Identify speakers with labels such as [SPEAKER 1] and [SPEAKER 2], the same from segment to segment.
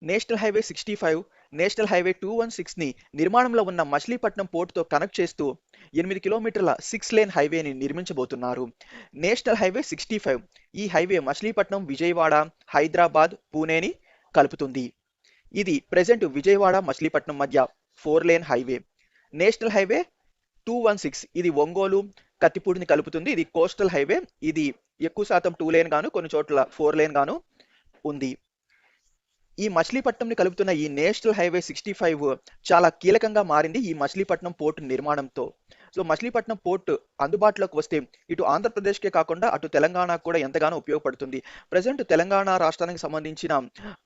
[SPEAKER 1] National highway 65, national highway 216ని నిర్మాణంలో ఉన్న Machilipatnam పోర్టుతో connect చేస్తూ 8 కిలోమీటర్ల 6 లేన్ హైవేని నిర్మించబోతున్నారు. నేషనల్ హైవే 65 ఈ హైవే మచిలీపట్నం, విజయవాడ, హైదరాబాద్, పూణేని కలుపుతుంది. ఇది ప్రెజెంట్ విజయవాడ మచిలీపట్నం మధ్య 4 లేన్ హైవే. నేషనల్ హైవే 216 ఇది ఒంగోలు, కత్తిపూడిని కలుపుతుంది. ఇది కోస్టల్ హైవే. ఇది ఎక్కువ శాతం 2 లేన్ గాను, కొన్ని చోట్ల 4 లేన్ గాను ఉంది. ఈ మచిలీపట్నంని కలుపుతున్న ఈ నేషనల్ హైవే 65 చాలా కీలకంగా మారింది ఈ మచిలీపట్నం పోర్టు నిర్మాణంతో. సో మచిలీపట్నం పోర్టు అందుబాటులోకి వస్తే ఇటు ఆంధ్రప్రదేశ్కే కాకుండా అటు తెలంగాణకు కూడా ఎంతగానో ఉపయోగపడుతుంది. ప్రజెంట్ తెలంగాణ రాష్ట్రానికి సంబంధించిన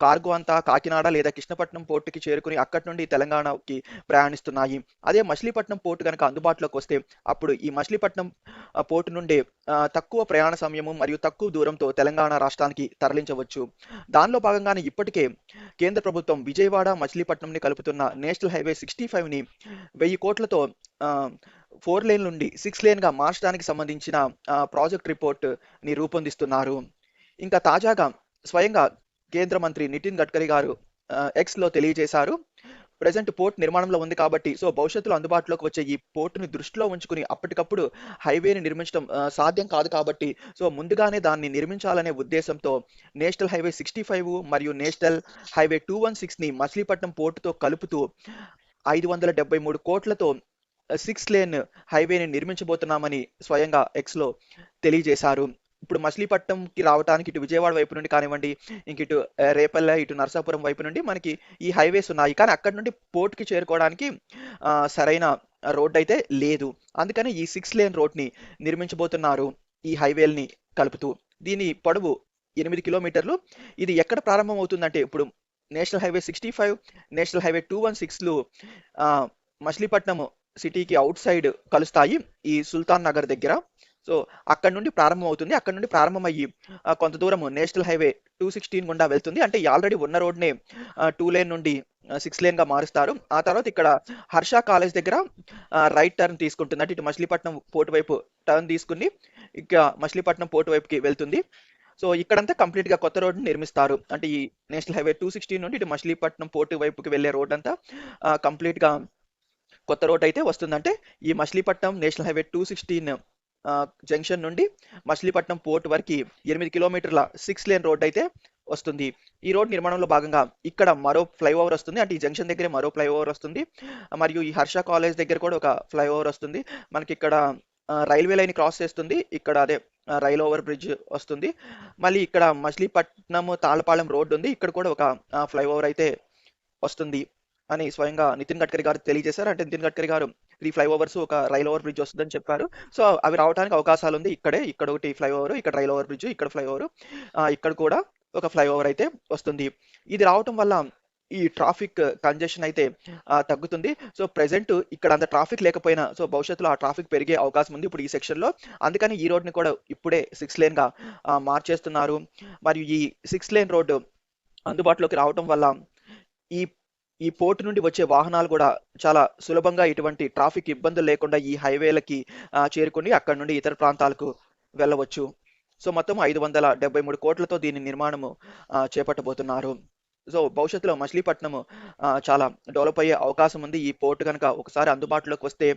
[SPEAKER 1] కార్గో అంతా కాకినాడ లేదా కృష్ణపట్నం పోర్టుకి చేరుకుని అక్కడి నుండి తెలంగాణకి ప్రయాణిస్తున్నాయి. అదే మచిలీపట్నం పోర్టు కనుక అందుబాటులోకి వస్తే అప్పుడు ఈ మచిలీపట్నం పోర్టు నుండి తక్కువ ప్రయాణ సమయము మరియు తక్కువ దూరంతో తెలంగాణ రాష్ట్రానికి తరలించవచ్చు. దానిలో భాగంగానే ఇప్పటికే కేంద్ర ప్రభుత్వం విజయవాడ మచిలీపట్నంని కలుపుతున్న నేషనల్ హైవే 65ని 1000 కోట్లతో 4 లేన్ నుండి 6 లేన్గా మార్చడానికి సంబంధించిన ప్రాజెక్ట్ రిపోర్ట్ ని రూపొందిస్తున్నారు. ఇంకా తాజాగా స్వయంగా కేంద్ర మంత్రి నితిన్ గడ్కరీ గారు ఎక్స్ లో తెలియజేశారు, ప్రెజెంట్ పోర్ట్ నిర్మాణంలో ఉంది కాబట్టి సో భవిష్యత్తులో అందుబాటులోకి వచ్చే ఈ పోర్టుని దృష్టిలో ఉంచుకుని అప్పటికప్పుడు హైవేని నిర్మించడం సాధ్యం కాదు కాబట్టి సో ముందుగానే దాన్ని నిర్మించాలనే ఉద్దేశంతో నేషనల్ హైవే 65 మరియు నేషనల్ హైవే 216ని మచిలీపట్నం పోర్టుతో కలుపుతూ 573 కోట్లతో 6 లేన్ హైవేని నిర్మించబోతున్నామని స్వయంగా ఎక్స్ లో తెలియజేశారు. ఇప్పుడు మచిలీపట్నంకి రావడానికి ఇటు విజయవాడ వైపు నుండి కానివ్వండి, ఇంక ఇటు రేపల్లె, ఇటు నరసాపురం వైపు నుండి మనకి ఈ హైవేస్ ఉన్నాయి. కానీ అక్కడి నుండి పోర్ట్కి చేరుకోవడానికి సరైన రోడ్ అయితే లేదు. అందుకని ఈ 6 లేన్ రోడ్ని నిర్మించబోతున్నారు ఈ హైవేల్ని కలుపుతూ. దీని పొడవు 8 కిలోమీటర్లు. ఇది ఎక్కడ ప్రారంభం అవుతుందంటే ఇప్పుడు నేషనల్ హైవే 65, నేషనల్ హైవే 216లు మచిలీపట్నం సిటీకి అవుట్ సైడ్ కలుస్తాయి ఈ సుల్తాన్ నగర్ దగ్గర. సో అక్కడ నుండి ప్రారంభం అవుతుంది. అక్కడ నుండి ప్రారంభమయ్యి కొంత దూరం నేషనల్ హైవే 216 గుండా వెళ్తుంది. అంటే ఆల్రెడీ ఉన్న రోడ్నే 2 లేన్ నుండి 6 లేన్ గా మారుస్తారు. ఆ తర్వాత ఇక్కడ హర్ష కాలేజ్ దగ్గర రైట్ టర్న్ తీసుకుంటుంది. అంటే ఇటు మచిలీపట్నం పోర్టు వైపు టర్న్ తీసుకుని ఇక మచిలీపట్నం పోర్టు వైపుకి వెళ్తుంది. సో ఇక్కడంతా కంప్లీట్ గా కొత్త రోడ్డు నిర్మిస్తారు. అంటే ఈ నేషనల్ హైవే 216 నుండి ఇటు మచిలీపట్నం పోర్టు వైపుకి వెళ్లే రోడ్ అంతా కంప్లీట్ గా కొత్త రోడ్ అయితే వస్తుందంటే ఈ మచిలీపట్నం నేషనల్ హైవే 216 జంక్షన్ నుండి మచిలీపట్నం పోర్ట్ వరకు 8 కిలోమీటర్ల 6 లేన్ రోడ్ అయితే వస్తుంది. ఈ రోడ్ నిర్మాణంలో భాగంగా ఇక్కడ మరో ఫ్లైఓవర్ వస్తుంది. అంటే ఈ జంక్షన్ దగ్గరే మరో ఫ్లైఓవర్ వస్తుంది. మరియు ఈ హర్ష కాలేజ్ దగ్గర కూడా ఒక ఫ్లైఓవర్ వస్తుంది. మనకి ఇక్కడ రైల్వే లైన్ క్రాస్ చేస్తుంది. ఇక్కడ అదే రైల్ ఓవర్ బ్రిడ్జ్ వస్తుంది. మళ్ళీ ఇక్కడ మచిలీపట్నం తాళ్ళపాలెం రోడ్ ఉంది. ఇక్కడ కూడా ఒక ఫ్లైఓవర్ అయితే వస్తుంది అని స్వయంగా నితిన్ గడ్కరీ గారు తెలియజేశారు. అంటే నితిన్ గడ్కరీ గారు 3 ఫ్లైఓవర్స్, ఒక రైల్ ఓవర్ బ్రిడ్జ్ వస్తుందని చెప్పారు. సో అవి రావడానికి అవకాశాలు ఉంది. ఇక్కడ ఒకటి ఫ్లైఓవర్, ఇక్కడ రైల్ ఓవర్ బ్రిడ్జ్, ఇక్కడ ఫ్లైఓవర్, ఇక్కడ కూడా ఒక ఫ్లైఓవర్ అయితే వస్తుంది. ఇది రావటం వల్ల ఈ ట్రాఫిక్ కంజెషన్ అయితే తగ్గుతుంది. సో ప్రెసెంట్ ఇక్కడ అంత ట్రాఫిక్ లేకపోయినా సో భవిష్యత్తులో ఆ ట్రాఫిక్ పెరిగే అవకాశం ఉంది ఇప్పుడు ఈ సెక్షన్ లో. అందుకని ఈ రోడ్ని కూడా ఇప్పుడే 6 లేన్ గా మార్చేస్తున్నారు. మరియు ఈ 6 లేన్ రోడ్డు అందుబాటులోకి రావటం వల్ల ఈ పోర్టు నుండి వచ్చే వాహనాలు కూడా చాలా సులభంగా ఎటువంటి ట్రాఫిక్ ఇబ్బందులు లేకుండా ఈ హైవేలకి చేరుకుని అక్కడ నుండి ఇతర ప్రాంతాలకు వెళ్ళవచ్చు. సో మొత్తం 573 కోట్లతో దీని నిర్మాణము చేపట్టబోతున్నారు. సో భవిష్యత్తులో మచిలీపట్నం చాలా డెవలప్ అయ్యే అవకాశం ఉంది. ఈ పోర్టు కనుక ఒకసారి అందుబాటులోకి వస్తే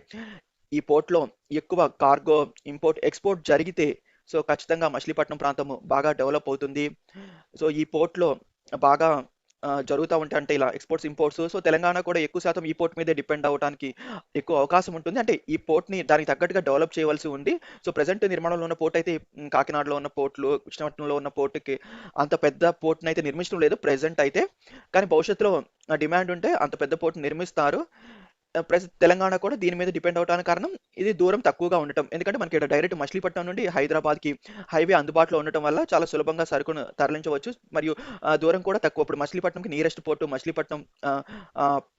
[SPEAKER 1] ఈ పోర్టులో ఎక్కువ కార్గో ఇంపోర్ట్ ఎక్స్పోర్ట్ జరిగితే సో ఖచ్చితంగా మచిలీపట్నం ప్రాంతము బాగా డెవలప్ అవుతుంది. సో ఈ పోర్ట్లో బాగా జరుగుతూ ఉంటాయి. అంటే ఇలా ఎక్స్పోర్ట్స్ ఇంపోర్ట్స్. సో తెలంగాణ కూడా ఎక్కువ శాతం ఈ పోర్ట్ మీదే డిపెండ్ అవ్వడానికి ఎక్కువ అవకాశం ఉంటుంది. అంటే ఈ పోర్ట్ని దానికి తగ్గట్టుగా డెవలప్ చేయవలసి ఉంది. సో ప్రెసెంట్ నిర్మాణంలో ఉన్న పోర్ట్ అయితే కాకినాడలో ఉన్న పోర్టులు, కృష్ణపట్నంలో ఉన్న పోర్టుకి అంత పెద్ద పోర్ట్ని అయితే నిర్మించడం లేదు ప్రెసెంట్ అయితే. కానీ భవిష్యత్తులో డిమాండ్ ఉంటే అంత పెద్ద పోర్ట్ నిర్మిస్తారు. తెలంగాణ కూడా దీని మీద డిపెండ్ అవడానికి కారణం ఇది దూరం తక్కువగా ఉండటం. ఎందుకంటే మనకి డైరెక్ట్ మచిలీపట్నం నుండి హైదరాబాద్కి హైవే అందుబాటులో ఉండటం వల్ల చాలా సులభంగా సరుకును తరలించవచ్చు. మరియు దూరం కూడా తక్కువ. ఇప్పుడు మచిలీపట్నంకి నియరెస్ట్ పోర్టు మచిలీపట్నం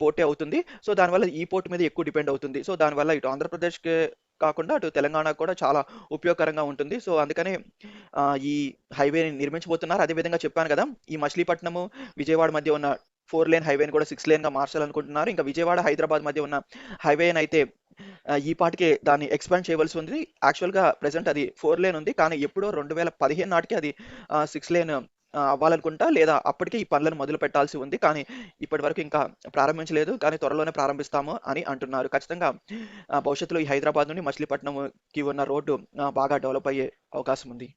[SPEAKER 1] పోర్టే అవుతుంది. సో దానివల్ల ఈ పోర్టు మీద ఎక్కువ డిపెండ్ అవుతుంది. సో దానివల్ల ఇటు ఆంధ్రప్రదేశ్కి కాకుండా అటు తెలంగాణ కూడా చాలా ఉపయోగకరంగా ఉంటుంది. సో అందుకనే ఈ హైవేని నిర్మించబోతున్నారు. అదేవిధంగా చెప్పాను కదా, ఈ మచిలీపట్నము విజయవాడ మధ్య ఉన్న 4 లేన్ హైవేని కూడా 6 లేన్ గా మార్చాలనుకుంటున్నారు. ఇంకా విజయవాడ హైదరాబాద్ మధ్య ఉన్న హైవేని అయితే ఈ పాటికే దాన్ని ఎక్స్పాండ్ చేయవలసి ఉంది. యాక్చువల్ గా ప్రెసెంట్ అది 4 లేన్ ఉంది. కానీ ఎప్పుడో 2015 నాటికి అది 6 లేన్ అవ్వాలనుకుంటా, లేదా అప్పటికే ఈ పనులను మొదలు పెట్టాల్సి ఉంది. కానీ ఇప్పటివరకు ఇంకా ప్రారంభించలేదు. కానీ త్వరలోనే ప్రారంభిస్తాము అని అంటున్నారు. ఖచ్చితంగా భవిష్యత్తులో ఈ హైదరాబాద్ నుండి మచిలీపట్నంకి ఉన్న రోడ్డు బాగా డెవలప్ అయ్యే అవకాశం ఉంది.